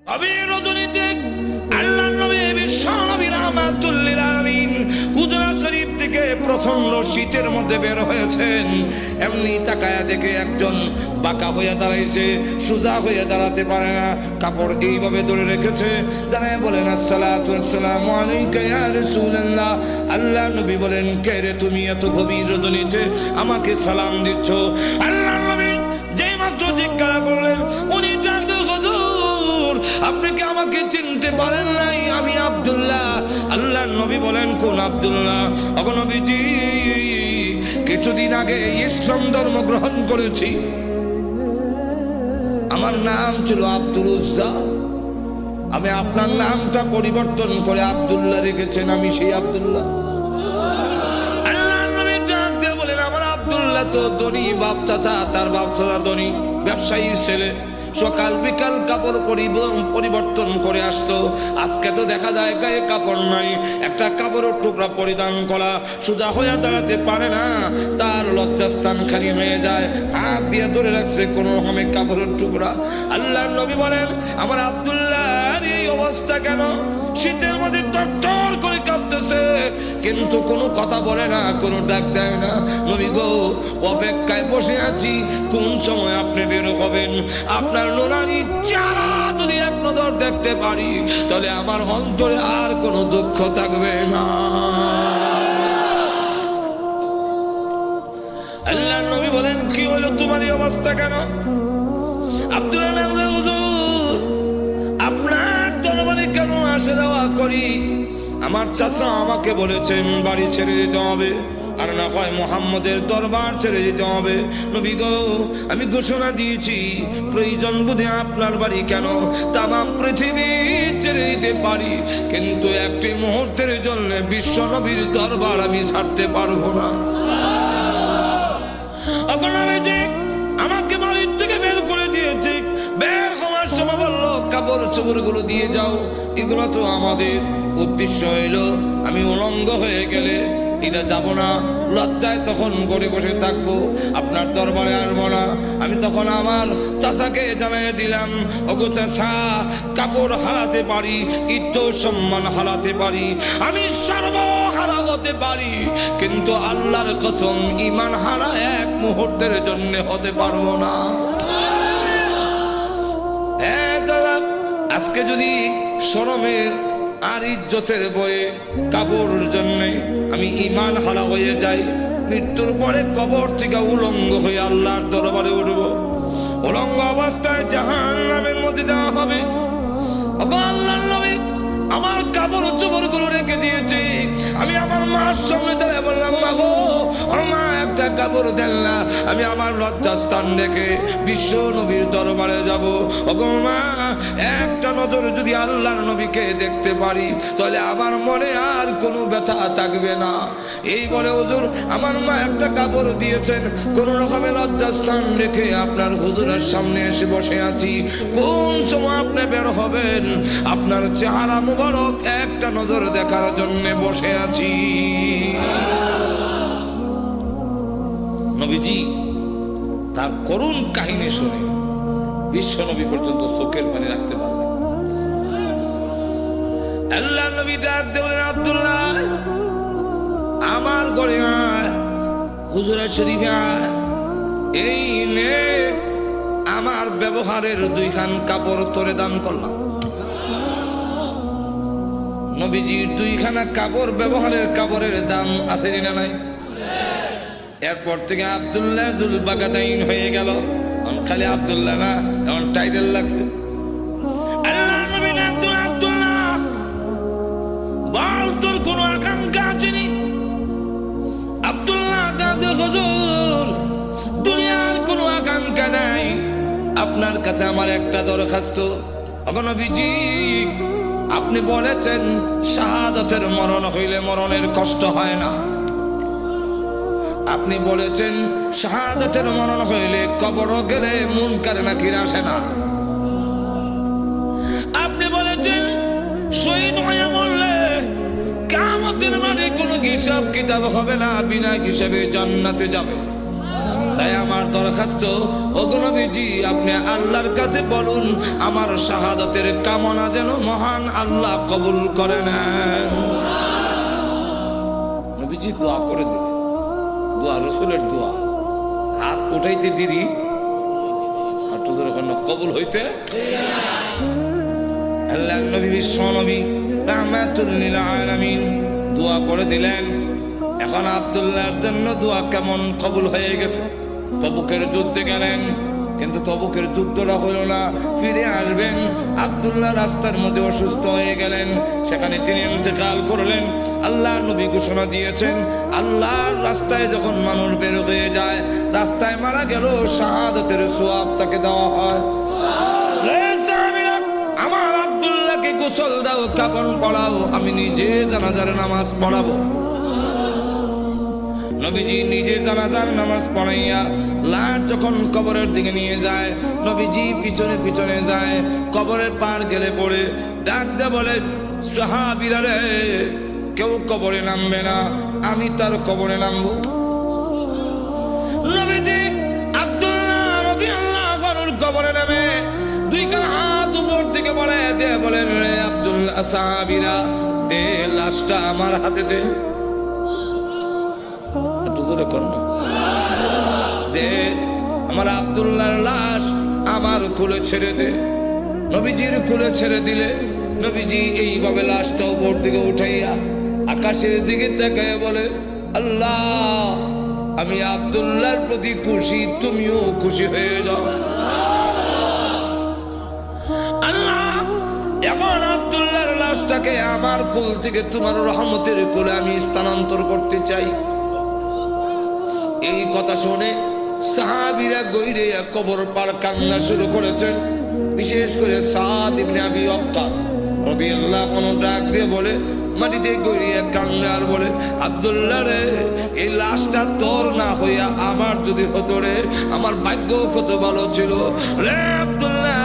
গভীর রজনীতে আল্লাহর নবী বিশ্ব নবী রাহমাতুল লিল আলামিন হুজরা শরীফ থেকে প্রচন্ড শীতের মধ্যে বের হয়েছেন। এমনি তাকায়া দেখে একজন বাঁকা হয়ে দাঁড়াইছে, সোজা হয়ে দাঁড়াতে পারে না, কাপড় এইভাবে ধরে রেখেছে। দাঁড়ায় বলেন আসসালাতু ওয়াসসালামু আলাইকা ইয়া রাসূলুল্লাহ। আল্লাহ নবী বলেন, কে রে তুমি এত গভীর রজনীতে আমাকে সালাম দিচ্ছ? আল্লাহ নবী যেই মাত্র জিজ্ঞাসা করলেন, উনি ডাকতে, হুজুর আপনি কি আমাকে চিনতে পারেন নাই? আমি আব্দুল্লাহ। আল্লাহ নবী বলেন, কোন আব্দুল্লাহ? ওগো নবীজি, কিছুদিন আগে ইসলাম ধর্ম গ্রহণ করেছি, আমার নাম ছিল আব্দুল উজ্জা, আমি আপনার নামটা পরিবর্তন করে আব্দুল্লাহ রেখেছেন, আমি সেই আব্দুল্লাহ। আল্লাহ নবী ডাকতে বলেন, আমার আব্দুল্লাহ তো ধনী বাপ চাচা, তার বাপ চাচা ধনী ব্যবসায়ী ছেলে, সকাল বিকাল কাপড় পরিবর্তন করে আসতো। আজকে তো দেখা যায় গায়ে কাপড় নাই, একটা কাপড়ের টুকরা পরিধান করা, সোজা হয়ে দাঁড়াতে পারে না, তার লজ্জাস্থান খালি হয়ে যায়, হাত দিয়ে ধরে রাখছে কোনো রকমে কাপড়ের টুকরা। আল্লাহ নবী বলেন, আমার আব্দুল্লাহর এই অবস্থা কেন? শীতের মধ্যে তরতর করে কাঁপতেছে, কিন্তু কোনো কথা বলে না, কোনো ডাক দেয় না। নবী গো, অপেক্ষায় বসে আছি, কোন সময় আপনি বের হবেন? আপনার নুরানি চেহারা যদি এক নজর দেখতে পারি, তাহলে আমার অন্তরে আর কোনো দুঃখ থাকবে না। আল্লাহ নবী বলেন, কি হলো তোমার এই অবস্থা কেন? আব্দুল্লাহ, হুজুর আপনার দরবারে কেন আসা যাওয়া করি? আমার চাচা আমাকে বলেছেন বাড়ি ছেড়ে দিতে হবে, আর না হয় মুহাম্মদের দরবার ছেড়ে দিতে হবে। নবী গো, আমি ঘোষণা দিয়েছি, প্রয়োজন বোধে আপনার বাড়ি কেন তামাম পৃথিবী ছেড়ে দিতে পারি, কিন্তু একটি মুহূর্তের জন্য বিশ্ব নবীর দরবার আমি ছাড়তে পারবো না। আমাকে বাড়ির থেকে বের করে দিয়েছে, বের হওয়ার সময় বললো কাপড় চোপড় গুলো দিয়ে যাও, এগুলো তো আমাদের। উদ্দেশ্য হইল আমি উলঙ্গ হয়ে গেলে এটা যাব না, লজ্জায় তখন ঘরে বসে থাকবো, আপনার দরবারে আসবো না। আমি তখন আমার চাচাকে জানিয়ে দিলাম, ওগো চাচা, কাপড় হারাতে পারি, ইজ্জত সম্মান হারাতে পারি, আমি সর্বহারা হতে পারি, কিন্তু আল্লাহর কসম ঈমান হারা এক মুহূর্তের জন্য হতে পারবো না। আজকে যদি শরমের আর ইজ্জতের বয়ে কাপড়ের জন্য আমি ঈমান হারা হয়ে যাই, মৃত্যুর পরে কবর থেকে উলঙ্গ হয়ে আল্লাহর দরবারে উঠব, উলঙ্গ অবস্থায় জাহান্নামের মধ্যে দেওয়া হবে। আল্লাহর নবী আমার কাপড় চোপড় গুলো রেখে দিয়েছে, আমি আমার মার সামনে দাঁড়িয়ে বললাম, মা গো, মা একটা কাপড় দেন না, আমি আমার লজ্জাস্থান রেখে বিশ্ব নবীর দরবারে যাব। ওগো মা, একটা নজর যদি আল্লাহর নবীকে দেখতে পারি, তাহলে আমার মনে আর কোনো ব্যথা থাকবে না। এই বলে হুজুর আমার মা একটা কাপড় দিয়েছেন, কোন রকমের লজ্জাস্থান রেখে আপনার হুজুরের সামনে এসে বসে আছি। কোন সময় আপনি বের হবেন, আপনার চেহারা মুবারক একটা নজর দেখার জন্য বসে আছি। নবীজি তার করুণ কাহিনী শুনে বিশ্ব নবী পর্যন্ত চোখের পানি রাখতে পারলেন। আল্লাহ নবী ডাক দেবেন, আব্দুল্লাহ আমার ঘরে আয়, হুজুরের শরীফে আয়, এই নে আমার ব্যবহারের দুইখান কাপড় তোরে দান করলাম। নবীজির দুইখানা কাপড়, ব্যবহারের কাপড়ের দাম আছে না নাই? এরপর থেকে আব্দুল্লাহ জুল বাগাদাইন হয়ে গেল, খালি আব্দুল্লাহ না, এমন টাইটেল লাগছে। আল্লাহ নবী আব্দুল্লাহ বল, তোর কোনো আকাঙ্ক্ষা আছে নি? আব্দুল্লাহ দাদা, হুজুর দুনিয়ার কোনো আকাঙ্ক্ষা নাই, আপনার কাছে আমার একটা দরখাস্ত। ওগো নবীজি, আপনি বলেছেন শাহাদাতের মরণ হইলে মরণের কষ্ট হয় না, আপনি বলেছেন শাহাদাতের মরণ হইলে কবর গেলে মুনকার নাকির আসে না, আপনি বলেছেন শহীদ হয়ে মরলে কিয়ামতের মাঠে কোনো হিসাব কিতাব হবে না, বিনা হিসাবে জান্নাতে যাবে। তাই তাই আমার দরখাস্ত, ওগো নবীজি আপনি আল্লাহর কাছে বলুন আমার শাহাদাতের কামনা যেন মহান আল্লাহ কবুল করে নেন। নবীজি দোয়া করে দিলেন, দোয়া রসুলের দোয়া, হাত উঠাইতে দিদি কবুল হইতে। আল্লাহ নবী বিশ্ব নবী রাহমাতুল লিল আলামিন দোয়া করে দিলেন। এখন আব্দুল্লাহর জন্য দোয়া কেমন কবুল হয়ে গেছে। তবুকের যুদ্ধে গেলেন, কিন্তু তবুকের যুদ্ধটা হলো না, ফিরে আসবেন। আব্দুল্লাহ রাস্তার মধ্যে অসুস্থ হয়ে গেলেন, সেখানে তিনি ইন্তেকাল করলেন। আল্লাহ নবী ঘোষণা দিয়েছেন, আল্লাহর রাস্তায় যখন মানুষ বের হয়ে যায়, রাস্তায় মারা গেল শাহাদাতের সওয়াব তাকে দেওয়া হয়। আমার আব্দুল্লাহকে গোসল দাও, কাফন পরাও, আমি নিজে জানাজার নামাজ পড়াবো। নবীজি নিজে জানাজার নামাজ পড়াইয়া লাশ যখন কবরের দিকে নিয়ে যায়, নবীজি পিছনে পিছনে যায়। কবরের পার গেলে পড়ে ডাক দিয়ে বলে, সাহাবীরা রে, কেউ কবরে নামবে না, আমি তার কবরে নামবো। নবীজি আব্দুল্লাহ রাদিয়াল্লাহু আনহুর কবরে নামে দুই হাত উপর থেকে বলে দিয়ে বলেন, রে আব্দুল্লাহ, সাহাবীরা দে লাশটা আমার হাতে দে। দে আমার আব্দুল্লাহর লাশ আমার কোলে ছেড়ে দে। নবীজির কোলে ছেড়ে দিলে নবীজি এইভাবে লাশটা উপর দিকে উঠাইয়া আকাশের দিকে তাকায় বলে, আল্লাহ আমি আব্দুল্লাহর প্রতি খুশি, তুমিও খুশি হয়ে যাও। আল্লাহ এখন আব্দুল্লাহর লাশটাকে আমার কোল থেকে তোমার রহমতের কোলে আমি স্থানান্তর করতে চাই। এই কথা শুনে সাহাবীরা গইরে কবর পার কান্না শুরু করেছেন। বিশেষ করে সাদ ইবনে আবি ওয়াক্কাস রাদিয়াল্লাহু আনহু ডাক দিয়ে বলে, মাটিতে গইরে কান্না আর বলে, আব্দুল্লাহ রে, এই লাশটা তোর না হইয়া আমার যদি হতো রে, আমার ভাগ্য কত ভালো ছিল রে আব্দুল্লাহ।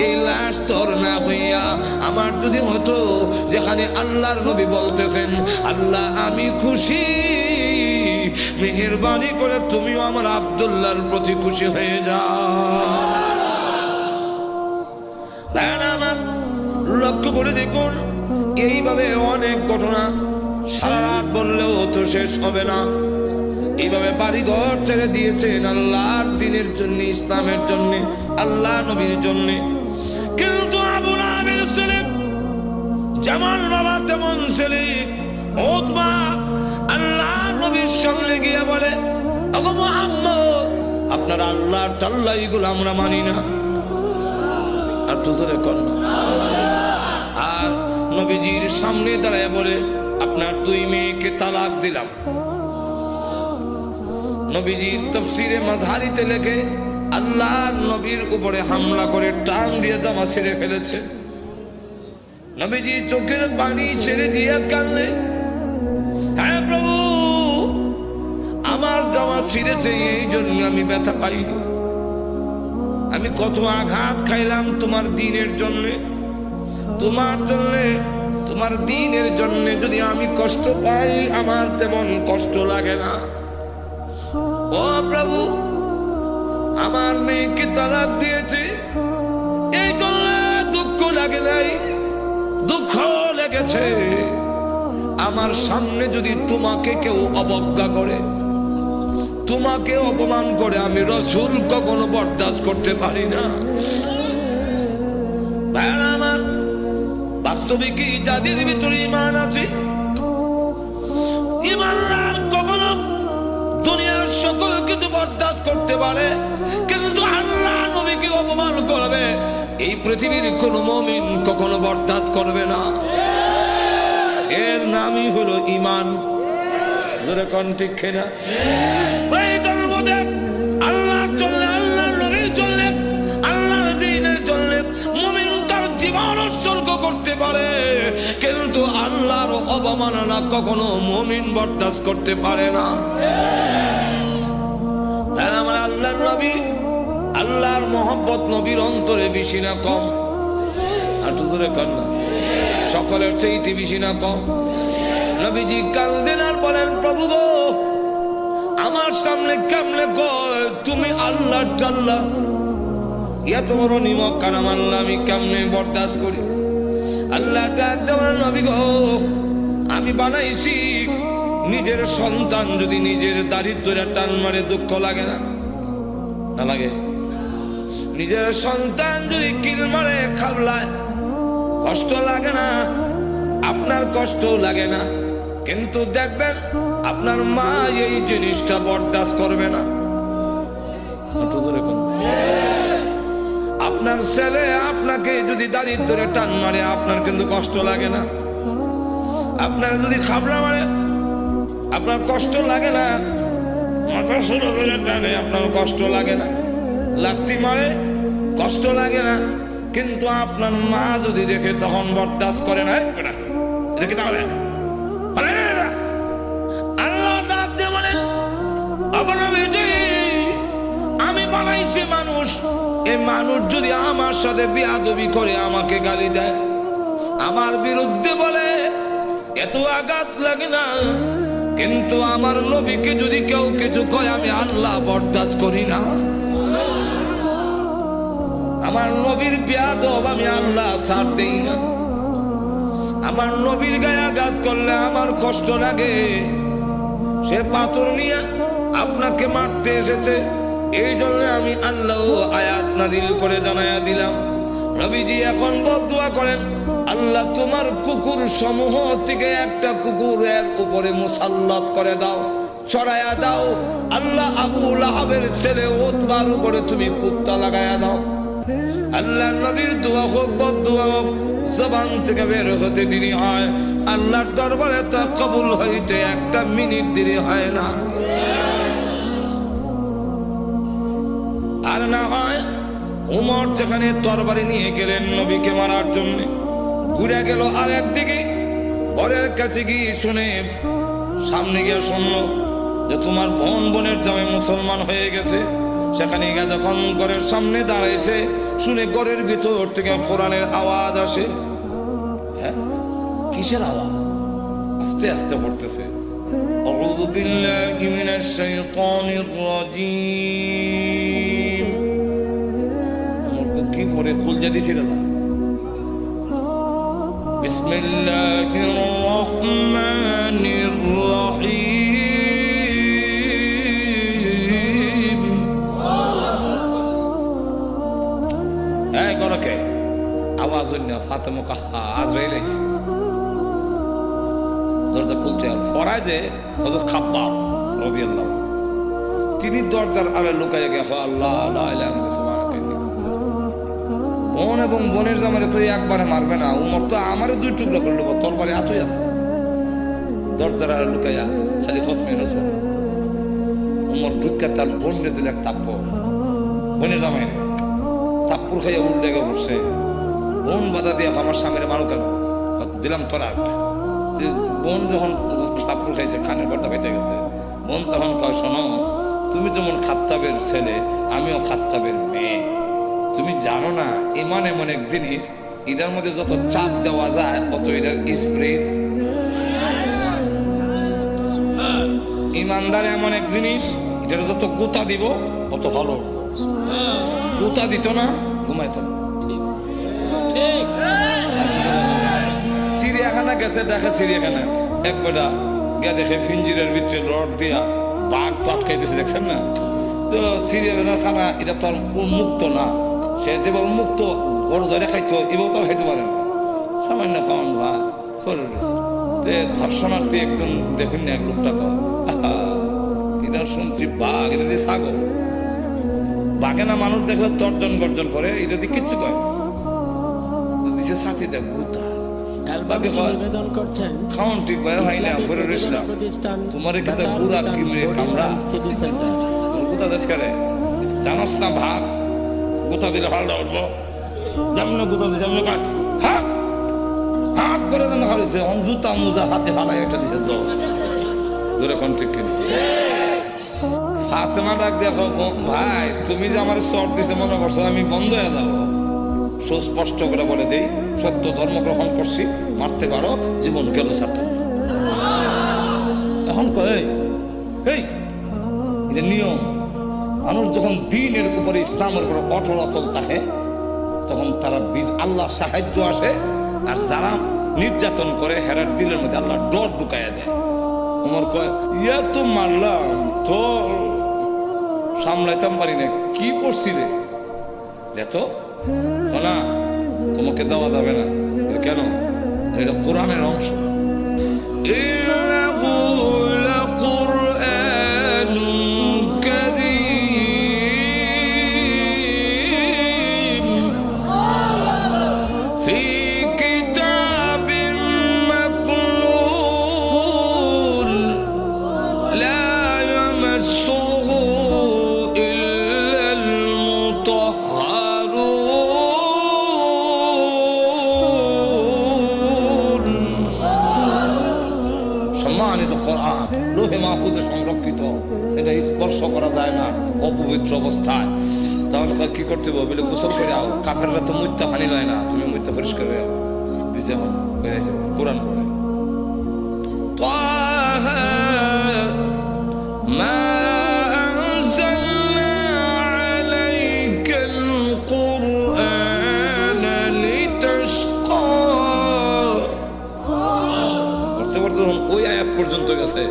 এই লাশ তোর না হইয়া আমার যদি হতো, যেখানে আল্লাহর নবী বলতেছেন, আল্লাহ আমি খুশি, মেহেরবানি করে তুমিও আমার আব্দুল্লাহর প্রতি খুশি হয়ে যাও। লক্ষ্য করে দেখুন, এইভাবে অনেক ঘটনা সারা রাত বললেও তো শেষ হবে না। এইভাবে বাড়ি ঘর ছেড়ে দিয়েছেন আল্লাহর দ্বীনের জন্য, ইসলামের জন্য, আল্লাহ নবীর জন্য। কিন্তু আবু লাহাবের ছেলে যেমন বাবা তেমন ছেলে উতবা আল্লাহ নবীর সামনে গিয়ে বলে, ওগো মুহাম্মদ, আপনার আল্লাহর টাল্লা এগুলো আমরা মানি না। আর তো জোরে কর না। আর নবীজির সামনে দাঁড়ায় বলে, আপনার দুই মেয়েকে তালাক দিলাম। নবীজির তাফসীরে মাযহারিতে লেখে, আল্লাহর নবীর উপরে হামলা করে টান দিয়ে জামা ছেড়ে ফেলেছে। নবীজি চোখের পানি ছেড়ে দিয়ে কাঁদলে, হ্যাঁ প্রভু, আমার জামা ছিঁড়েছে, এই জন্য আমি ব্যথা পাইনি। আমি কত আঘাত খাইলাম তোমার দ্বীনের জন্য, তোমার জন্য, তোমার দ্বীনের জন্য যদি আমি কষ্ট পাই, আমার তেমন কষ্ট লাগে না। ও প্রভু, আমার মেয়েকে তালাক দিয়েছে, এই জন্য দুঃখ লাগে নাই, দুঃখ লেগেছে। আমার সামনে যদি তোমাকে কেউ অবজ্ঞা করে, তোমাকে অপমান করে, আমি রাসূল কখনো বরদাস্ত করতে পারি না। আমার বাস্তবিকই যাদের ভিতরে ঈমান আছে, ঈমানদার কখনো দুনিয়ার সকল কিছু বরদাস্ত করতে পারে, কিন্তু আল্লাহ নবীকে অপমান করবে, এই পৃথিবীর কোন মুমিন কখনো বরদাস্ত করবে না। এর নামই হলো ঈমান। জোরে কোন ঠিক কিনা? এই জন্মতে আল্লাহ চললে, আল্লাহ নবী চললে, আল্লাহর দ্বীনে চললে মুমিন তার জীবন উৎসর্গ করতে পারে, কিন্তু আল্লাহর অবমাননা কখনো মুমিন বরদাস্ত করতে পারে না। তাই আমার আল্লাহর নবী, আল্লাহর মহব্বত নবীর অন্তরে বেশি না কম? আর তো জোরে কর না। সকলের চাইতে বেশি না কম? নবীজি কান্দেন আর বলেন, প্রভু গো, আমার আমার সামনে কেমনে কয় তুমি আল্লাহ টাল্লাহ, এত বড় নিমক কানা মানলা আমি কেমনে বরদাস্ত করি? আল্লাহ ডাক দেওয়ার নবী গো, আমি বানাইছি নিজের সন্তান যদি নিজের দারিদ্র্যের টান মারে দুঃখ লাগে না? না লাগে? নিজের সন্তান যদি কিল মারে খাবলায় কষ্ট লাগে না? আপনার কষ্ট লাগে না, কিন্তু দেখবেন আপনার মা এই জিনিসটা বরদাস্ত করবে না। আপনার ছেলে আপনাকে যদি দারিদ্র্যে টান মারে আপনার কিন্তু কষ্ট লাগে না? আপনার যদি খাবলা মারে আপনার কষ্ট লাগে না? মাথা শুরু করে টানে আপনার কষ্ট লাগে না? লাথি মারে কষ্ট লাগে না, কিন্তু আপনার মা যদি দেখে তখন বরদাস্ত করে না। দেখে তাহলে আল্লাহ ডাক দিয়ে বলে, আমি বানাইছি মানুষ, এই মানুষ যদি আমার সাথে বেয়াদবি করে আমাকে গালি দেয়, আমার বিরুদ্ধে বলে, এত আঘাত লাগে না, কিন্তু আমার নবীকে যদি কেউ কিছু কয় আমি আল্লাহ বরদাস্ত করি না। আমার নবীর বেয়াদব আমি আল্লাহ ছাড় দেই না। আমার নবীর গায়ে আঘাত করলে আমার কষ্ট লাগে। সে পাথর নিয়ে আপনাকে মারতে এসেছে, এই জন্য আমি আল্লাহ আয়াত নাযিল করে জানায়া দিলাম। নবীজি এখন বদদুয়া করেন, আল্লাহ তোমার কুকুর সমূহ থেকে একটা কুকুরের উপরে মুসাল্লাত করে দাও, ছড়ায়া দাও। আল্লাহ আবু লাহাবের ছেলে উতবার উপরে তুমি কুত্তা লাগায়া দাও। আল্লাহ নবীর দোয়া হোক বদদুয়া হোক, জবান থেকে বের হতে দেরি হয়, আল্লাহর দরবারে তা কবুল হইতে একটা মিনিট দেরি হয় না। আর না হয় উমর যেখানে তরবারি নিয়ে গেলেন নবীকে মারার জন্য, ঘুরে গেল আর একদিকে, ঘরের কাছে গিয়ে শুনে, সামনে গিয়ে শুনলো যে তোমার বোনের জামাই মুসলমান হয়ে গেছে। সেখানে গিয়ে যখন ঘরের সামনে দাঁড়াইছে, শুনে ঘরের ভিতর থেকে কোরআনের আওয়াজ আসে। হ্যাঁ, কিসের আওয়াজ? আস্তে আস্তে পড়তেছে, আউযু বিল্লাহি মিনাশ শাইতানির রাজীম। কি পড়ে খুলজা দিছিল না? বিসমিল্লাহির রহমানির রহিম। এই করকে আওয়াজ হইনা ফাতেমা কাহা আজরাইল আইছে, দরজা খুলছে। আর ফরায় যে হযরত খাব্বাব রাদিয়াল্লাহু, তিনি দরজার আড়ে লুকাইয়া গিয়ে আল্লাহ লা ইলাহা ইল্লাল্লাহ। বোন এবং বোনের জামারে তো একবারে মারবে না, উমর তো আমারে দুই টুকরা করলো, তরবারি হাতই আছে। দরজার আড়ে লুকাইয়া খালি খতমে রাসূল। উমর ঢুকা তার বোনরে দিল এক থাপ্পড়, বোনের জামাইরে থাপ্পড় খাইয়া উল্টে গিয়ে বসছে। বোন বাধা দিয়ে আমার স্বামীরে মারো কেন? দিলাম তোরা একটা। বোন যখন থাপ্পড় খাইছে, খানের পর্দা বেঁচে গেছে, বোন তখন কয়, শোনো, তুমি যেমন খাত্তাবের ছেলে, আমিও খাত্তাবের মেয়ে। তুমি জানো না ইমান এমন এক জিনিস, এটার মধ্যে যত চাপ দেওয়া যায় অত এটার স্প্রিড। ইমানদার এমন এক জিনিস, এটার যত গুতা দিব অত ভালো। গুতা দিত না, ঘুমাইত না। চিড়িয়াখানা গেছে, ঢাকা চিড়িয়াখানা, এক বেটা গিয়ে দেখে ফিঞ্জিরের ভিতরে রড দিয়া বাঘ তো আটকাইতেছে, দেখছেন না? তো চিড়িয়াখানার খানা এটা তো আর উন্মুক্ত না, সে যেভাবে মুক্ত বড় ধরে খাইতো এভাবে তো খাইতে পারে না, সামান্য খাওয়ান ভাই করে রয়েছে। তো ধর্ষণার্থী একজন দেখুন না, এক লোকটা কয়, এটা শুনছি বাঘ, এটা দিয়ে ছাগল। বাঘে না মানুষ দেখলে তর্জন গর্জন করে, এটা দিয়ে কিচ্ছু কয় দিছে ছাতিটা গুতা। খাওয়ান ঠিক ভাই হয় না, করে রয়েছিলাম তোমার এখানে গুড়া কিমরে কামড়া গুতা দেশ করে জানোস না ভাগ গুতা দিলে ভালো উঠবো, যেমন গুতা দিছে এমন হাত হাত করে দেন হারিয়েছে, জুতা মুজা হাতে হারাই একটা দিছে ধরে কোন ঠিক কিনে ফাতেমা ডাক দেখো, ভাই তুমি যে আমার শর্ট দিছে মনে করছো আমি বন্ধ হয়ে যাবো? সুস্পষ্ট করে বলে দেই, সত্য ধর্ম গ্রহণ করছি, মারতে পারো, জীবন গেল ছাড়তে। এখন কয় এই এটা নিয়ম। মানুষ যখন দ্বীনের উপরে, ইসলামের উপরে অটল অচল থাকে, তখন তারা আল্লাহ সাহায্য আসে। আর যারা নির্যাতন করে হেরার দিলের মধ্যে আল্লাহ ডর ঢুকাইয়া দেয়। ওমর কয়, ইয়া তো মারলাম তো সামলাইতাম পারি না, কি করছিলে দেখো না, তোমাকে দেওয়া যাবে না। কেন? এটা কোরআনের অংশ। লোহে মাহফুজে সংরক্ষিত, এটা স্পর্শ করা যায় না অপবিত্র অবস্থায়। তখন কি করতে হবে? বলে গোসল করে আও, কাফেররা তো মুত্তা পানি লয় না, তুমি মুত্তা পরিষ্কার হয়ে আও দিছে। এখন বেরিয়েছে কোরআন পড়ে, ওই আয়াত পর্যন্ত গেছে।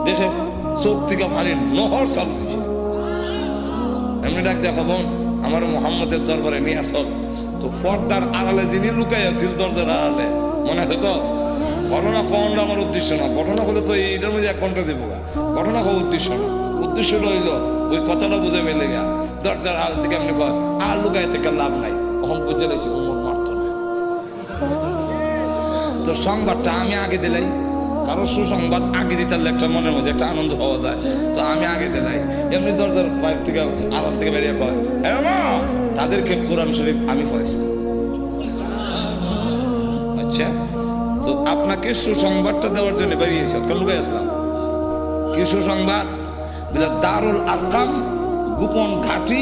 দেখে চোখ থেকে পানির নহর চালু হয়েছে। এমনি ডাক দেখা বোন, আমার মোহাম্মদের দরবারে নিয়ে আস। তো পর্দার আড়ালে যিনি লুকাই আছিল, দরজার আড়ালে, মনে আছে তো? ঘটনা কোনটা আমার উদ্দেশ্য না, ঘটনা হলে তো এইটার মধ্যে 1 ঘন্টা দেবো। ঘটনা হওয়া উদ্দেশ্য না, উদ্দেশ্য রইল ওই কথাটা বুঝে মেলে গা। দরজার আড়াল থেকে এমনি কয়, আর লুকাই থেকে লাভ নাই, কখন বুঝে লেছি উম্মত মারত না। তো সংবাদটা আমি আগে দিলাই, কারো সুসংবাদ আগে দিতে একটা মনের মধ্যে একটা আনন্দ পাওয়া যায়। তো আমি আগে দিলাই, এমনি দরজার বাইরে থেকে আড়াল থেকে বেরিয়ে কয়, তাদেরকে কোরআন শরীফ আমি পড়েছি। আচ্ছা, তো আপনাকে সুসংবাদটা দেওয়ার জন্য বেরিয়েছে, লুকাই আসলাম। কি সুসংবাদ? দারুল আরকাম, গোপন ঘাঁটি,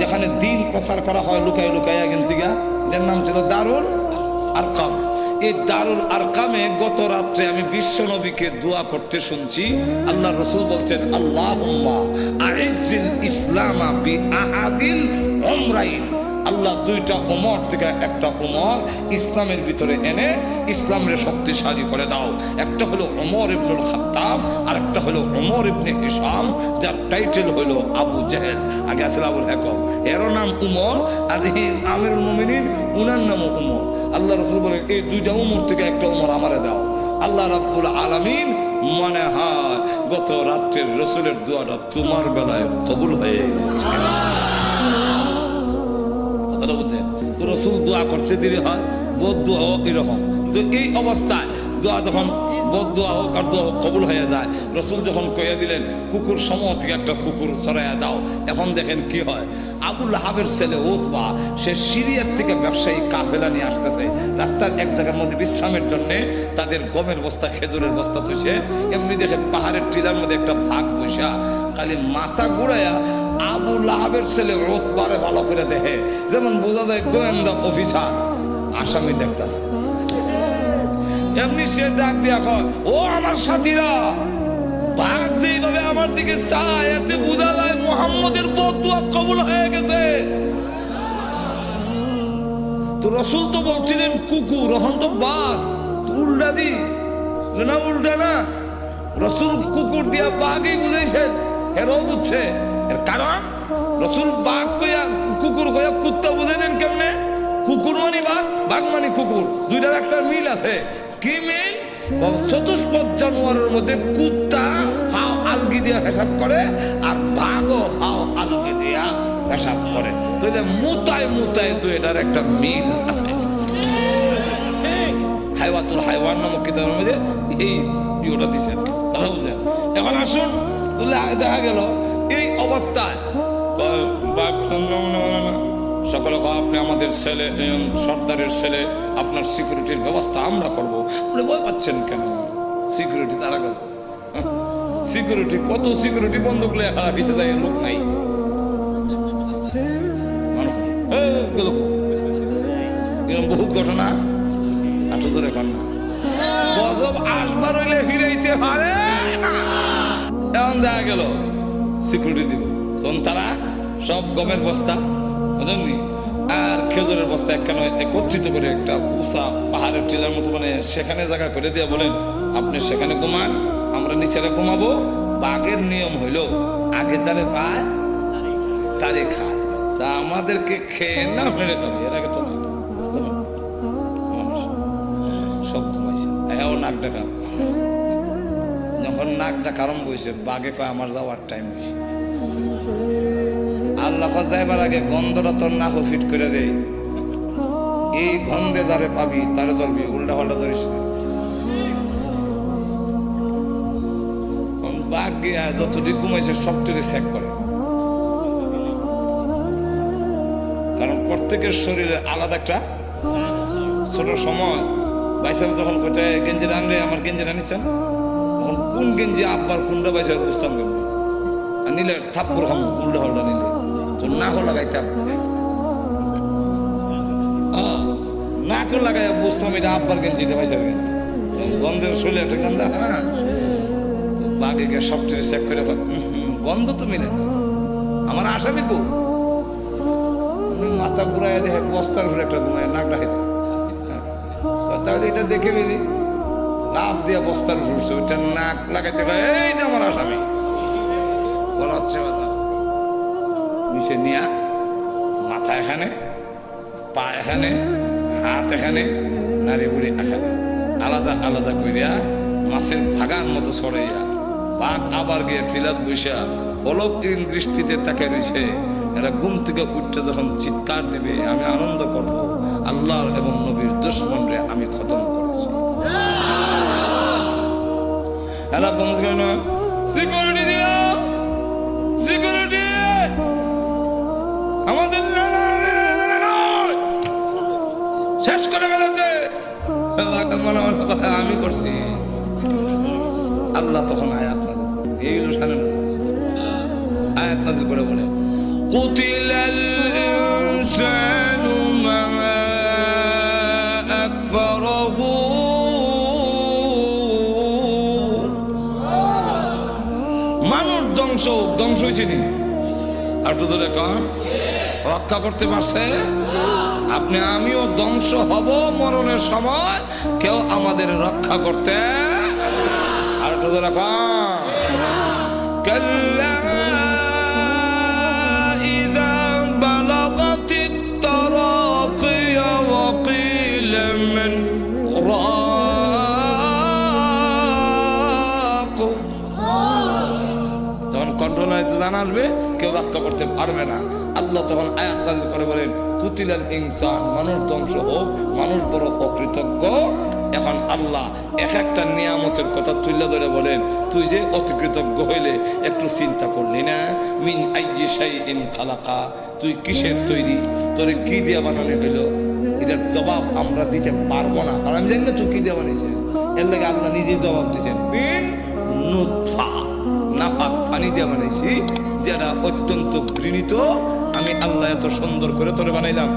যেখানে দিন প্রচার করা হয় লুকাই লুকাই এখান থেকে, যার নাম ছিল দারুল আরকাম। এই দারুল আরকামে গত রাত্রে আমি বিশ্ব নবীকে দোয়া করতে শুনছি। আল্লাহ রসুল বলছেন, আল্লাহুম্মা আইজ্জিল ইসলামা বি আহাদিল উমরাইন। আল্লাহ 2টা উমর থেকে একটা উমর ইসলামের ভিতরে এনে ইসলামের শক্তিশালী করে দাও। একটা হলো উমর ইবনুল খাত্তাব, আর একটা হলো উমর ইবনে হিশাম, যার টাইটেল হলো আবু জেহেল। আগে আসলে আবুল হাকাম, এরও নাম উমর, আর আমিরুল মুমিনিন উনার নামও উমর। আল্লাহ রসুল বলেন, এই 2টা উমর থেকে একটা উমর আমারে দাও। আল্লাহ রাব্বুল আলামিন মনে হয় গত রাত্রের রসুলের দোয়াটা তোমার বেলায় কবুল হয়ে গেছে। তো রসুল দোয়া করতে দেরি হয়, বোধ দোয়া হোক এরকম। তো এই অবস্থায় দোয়া যখন বোধ দোয়া হোক আর দোয়া কবুল হয়ে যায়, রসুল যখন কইয়া দিলেন কুকুর সমূহ থেকে একটা কুকুর সরাইয়া দাও, এখন দেখেন কি হয়। আবু লাহাবের ছেলে উতবা, সে সিরিয়ার থেকে ব্যবসায়ী কাফেলা নিয়ে আসতেছে। রাস্তার এক জায়গার মধ্যে বিশ্রামের জন্য তাদের গমের বস্তা, খেজুরের বস্তা তুইছে। এমনি দেখে পাহাড়ের টিলার মধ্যে একটা ভাগ বৈশা, খালি মাথা ঘুরাইয়া আবু লাহাবের ছেলে উতবারে ভালো করে দেখে, যেমন বোঝা যায় গোয়েন্দা অফিসার আসামি দেখতেছে। এমনি সে ডাক দিয়া কয়, ও আমার সাথীরা, বাঘ যেভাবে আমার দিকে চায়, এতে বোঝা যায় মুহাম্মদের বদদুয়া কবুল হয়ে গেছে। তো রসুল তো বলছিলেন কুকুর, এখন তো বাঘ, উল্টা দি না, উল্টা না। রসুল কুকুর দিয়া বাঘই বুঝাইছেন, এরাও বুঝছে। এর কারণ রসুল বাঘ কইয়া কুকুর কইয়া কুত্তা বুঝাইলেন কেমনে? কুকুর মানে বাঘ, বাঘ মানে কুকুর, 2টার একটা মিল আছে। কি মিল? চতুষ্পদ জানোয়ারের মধ্যে কুত্তা হাও আলগি দিয়া পেশাব করে, আর বাঘও হাও আলগি দিয়া পেশাব করে। তো এটা মুতায় মুতায় 2টার একটা মিল আছে। হাইওয়াতুল হাইওয়ান নামক কিতাবের মধ্যে এই ইয়েটা দিয়েছেন, কথা বুঝছেন? এখন আসুন, তুলে দেখা গেল এই অবস্থায় সকলে আপনি আমাদের ছেলে, সর্দারের ছেলে, আপনার সিকিউরিটির ব্যবস্থা আমরা করবো। আপনি ভয় পাচ্ছেন কেন? সিকিউরিটি তারা করবো। সিকিউরিটি, কত সিকিউরিটি বন্দুক লয়ে খারাপ পিছে যায়, লোক নাই। বহুত ঘটনা আটো ধরে কর না, গজব আসবার হইলে ফিরাইতে পারে না। এমন দেখা গেল সিকিউরিটি দিব, তখন তারা সব গমের বস্তা বুঝলেননি আর খেজুরের বস্তা একখানে একত্রিত করে একটা উঁচা পাহাড়ের টিলার মতো মানে সেখানে জায়গা করে দিয়ে বলেন আপনি সেখানে ঘুমান, আমরা নিচেরা ঘুমাবো। বাঘের নিয়ম হইল আগে যারে পায় তারে খায়, তা আমাদেরকে খেয়ে না মেরে খাবে, এর আগে তো না। সব ঘুমাইছে, হ্যাঁ নাক ডাকা, যখন নাক ডাকা আরম্ভ হয়েছে বাঘে কয় আমার যাওয়ার টাইম হয়েছে। আল্লাহ যাইবার আগে গন্ধটা তোর নাক ফিট করে দেয়, এই গন্ধে যারে পাবি তারে ধরবি, উল্টা পাল্টা ধরিস না। বাঘ গিয়া যতটুকু ঘুমাইছে সবটুকু চেক করে, কারণ প্রত্যেকের শরীরে আলাদা একটা ছোট সময় বাইসাল তখন কোথায় গেঞ্জি রানলে আমার গেঞ্জি রানিচ্ছেন, তখন কোন গেঞ্জি আব্বার কোনটা বাইসাল বুঝতাম কেমন, আর নিলে থাপ্পর খাম উল্টা পাল্টা নিলে তো নাকও লাগাইতাম, নাকও লাগাই বুঝতাম এটা আব্বার গেঞ্জি এটা বাইসাল গেঞ্জি, গন্ধের শরীরে একটা গন্ধ। হ্যাঁ বাঘে গিয়ে সবচেয়ে চেক করে গন্ধ তো মিলে না, আমার আসামি কো মাথা ঘুরাই দেখে বস্তার উপরে একটা ঘুমায় নাক ডাকাইতেছে, তাহলে এটা দেখে ফেলি লাভ দিয়ে বস্তার উপরে ওইটা নাক লাগাইতে পারে, এই যে আমার আসামি বলা হচ্ছে নিচে নিয়া মাথা এখানে, পা এখানে, হাত এখানে, নারী বুড়ি এখানে, আলাদা আলাদা করিয়া মাছের ভাগার মতো ছড়াইয়া বাঘ আবার গিয়ে টিলাত বসা অলৌকিক দৃষ্টিতে তাকে রয়েছে। এরা ঘুম থেকে উঠতে যখন চিৎকার দেবে আমি আনন্দ করব, আল্লাহ এবং নবীর দুশমনরে আমি খতম করেছি। এরকম কেন সিকিউরিটি দিল, সিকিউরিটি আমাদের শেষ করে ফেলেছে, আমি করছি। আল্লাহ তখন আয়াত নাযিল, এইগুলো শুনেন আয়াত নাযিল করে বলে কুতিলাল ইনসানু মা আকফারাহু, মানুষ ধ্বংস হয়েছে নি আর তো ধরে কন রক্ষা করতে পারছে। আপনি আমিও ধ্বংস হব মরণের সময়, কেউ আমাদের রক্ষা করতে আর তো ধরে কন কাল্লা ইযা বালাগাতিত তারাকিয়া ওয়া কিলা মান রাক, তখন কন্ট্রোল জান আসবে, কেউ রক্ষা করতে পারবে না। আল্লাহ তখন আয়াত নাযিল করে বলেন কুতিলাল ইনসান, মানুষ ধ্বংস হোক, মানুষ বড় অকৃতজ্ঞ। এখন আল্লাহ এক একটা নিয়ামতের কথা তুলে ধরে বলেন তুই যে অতিকৃতজ্ঞ হইলে একটু চিন্তা করলি না, মিন আইয়ি শাইইন খালাকা, তুই কিসের তৈরি, তোরে কি দিয়ে বানানো হইলো, এটার জবাব আমরা দিতে পারবো না, কারণ আমি জানি না তুই কি দিয়ে বানিয়েছিস। এর লাগে আল্লাহ নিজেই জবাব দিয়েছেন মিন নুতফা, নাপাক পানি দিয়ে বানাইছি, যেটা অত্যন্ত ঘৃণিত, আমি আল্লাহ এত সুন্দর করে তোরে বানাইলাম।